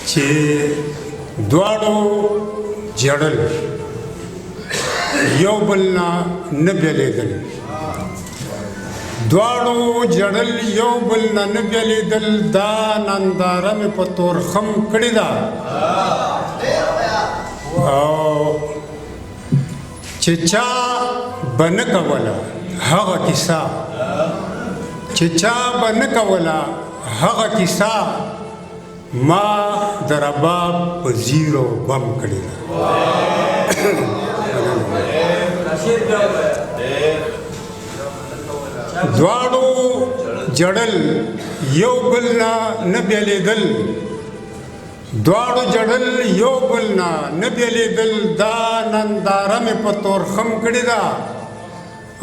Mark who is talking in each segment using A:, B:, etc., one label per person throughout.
A: چې دواړو جړل یو بل نه بیلیدل دواړو جړل یو بل نه بیلیدل دا ننداره مې په تورخم کړې ده او چې چا به نه کوله هغه کیسه چې چا به نه کوله هغه کیسه ما د رباب په زیرو بم کړې ده دواړو جړل یو بل نه بیلیدل دواړو جړل یو بل نه بیلیدل دا ننداره مې په تورخم کړې ده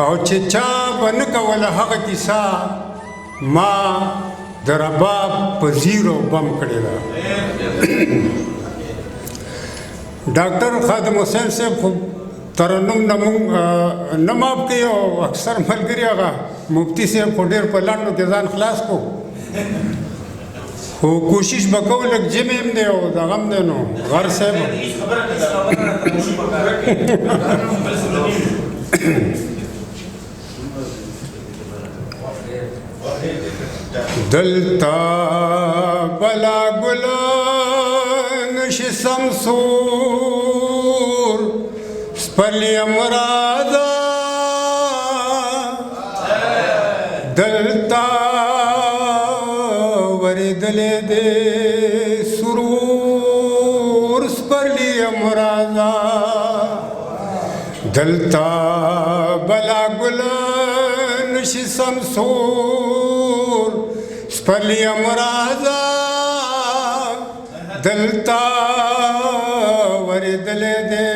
A: او چې چا به نه کوله هغه کیسه ما د رباب په زیرو بم کړې ده ډاکټر خادم حسین صاحب خو ترنم نه ماف کوي او اکثر ملګري هغه مفتی صاحب خو ډېر په لنډو کې ځان خلاص کو خو کوشش به کوو لږ جمع هم دی او دغه هم دی نو غر صاحب دلتا بلا گلان شي سمسور سپلی امرادا دلتا وردلې دې سرور سپلی امرادا دلتا بلا گلان شي سمسور سپلی امرادا دلتا وردلې دې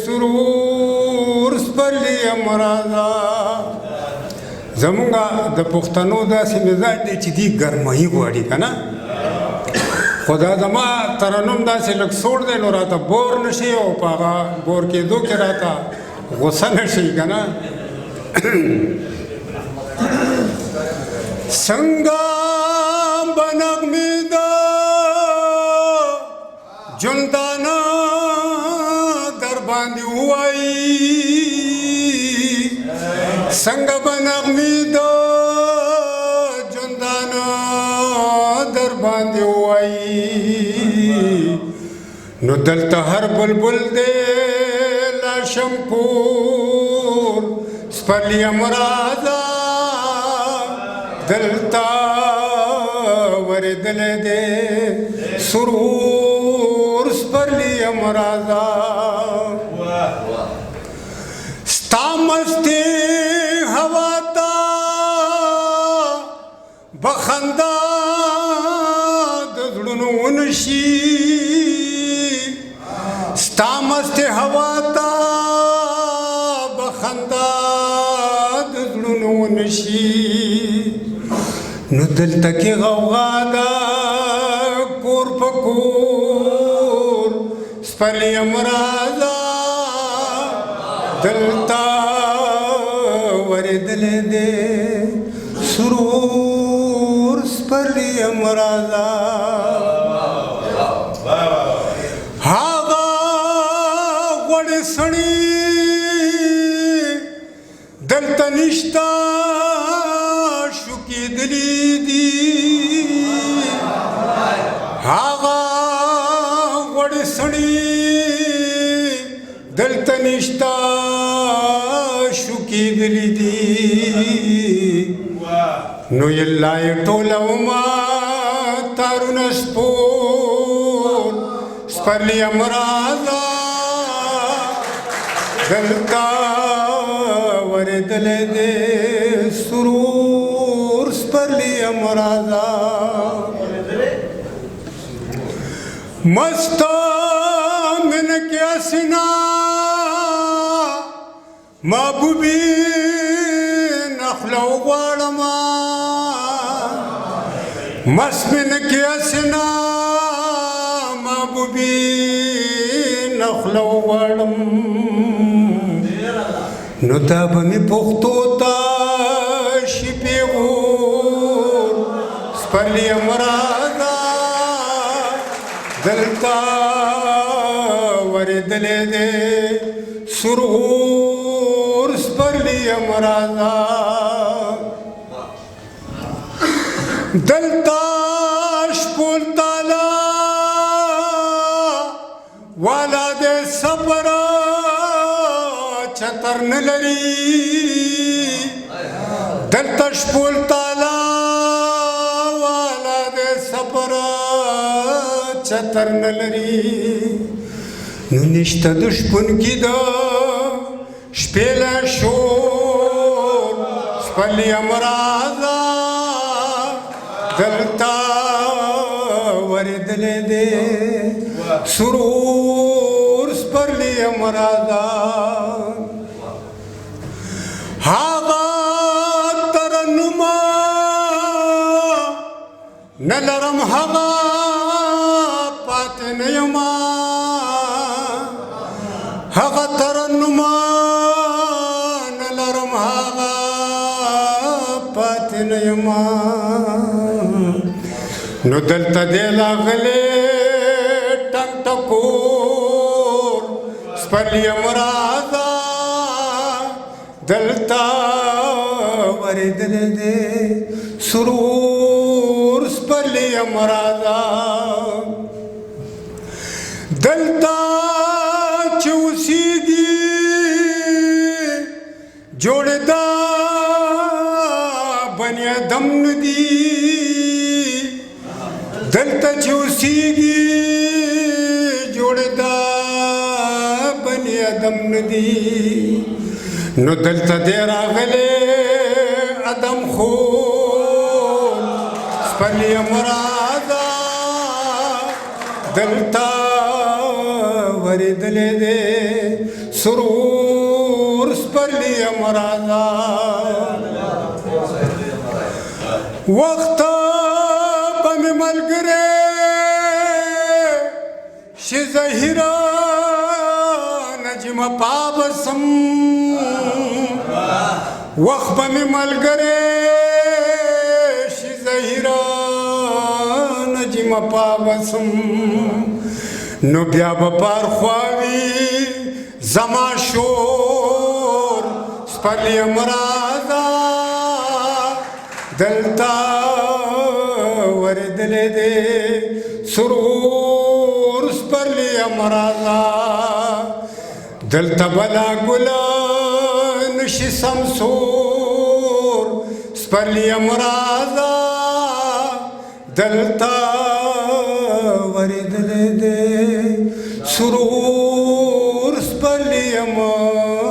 A: سرور سپلی امرادا زمونږ د پښتنو داسې مزاج دی چې دی ګرمایي غواړي که نه خو دا زما ترنم داسې لږ سوړ دی نو راته بور نه شي او په هغه بور کېدو کې راته غوسه نه شي که نه څنګه به نغمې د ژوندانه در باندې ووایي څنګه به نغمې د ژوندانه در باندې ووایي نو دلته هر بلبل دی لا شمکور سپلی امرادا دلتا وردلې دې سرور سپلی امرادا ستا مستی هوا تا بخندا د زړونو ونشي ستا مستی هوا تا بخندا د زړونو ونشي نو دلته کې غوغا ده کور په کور سپلی امرادا دلتا وردلې دې سرور سپلی امرادا هغه غوړې سړي دلته نشته شوکېدلې دي هغه غوړې سړي دلته نشته شوکېدلې دي نو یلا یې ټولوما تارونه سپور سپلی امرادا دلتا وردلې دې سرور سپلی امرادا مستا من کیا سنا محبوبی نخلو غواړما مست من کیا سنا محبوبی نخلو غواړم نو تا به مې پښتو ته شي پیغور سپرلی مرازا دلتا وردلې دې سرور سپرلی مرازا دلتا شپول تالا والا دې صبر چتر نلري دلتا شپول تالا والا دې صبر چتر نلري نو نشته د شپون کې د شپې له شور سپرلی مرازا دلتا وردلې دې سرور سپرلی مرازا هاغا ترنما نلرم هاغا پاتې نه یما هاغا ترنما نلرم هاغا پاتې نه یما نو دلته دې لاغلې ټنګ ټکور سپرلی مرازا دلتا وردلې دې سرور سپرلی مرازا دلتا چې اوسېږي جوړ دا بني آدم نه دي دلتا چې اوسېږي جوړ دا بني آدم نه دي نو دلتا دې راغلې ادم خور سپرلی مرازا دلتا وردلې دې سرور سپرلی مرازا وخت به مې ملګری شي زهیره نجم پابسم وخت به مې ملګری شي زهیره نجم پابسم نو بیا به پار خواوي زما شور سپرلی مرازا دلتا وردلې دې سرور سپرلی مرازا دلتا بلا ګلا نشي سمسور سپرلی مرازا دلتا وردلې دې سرور سپرلی مرازا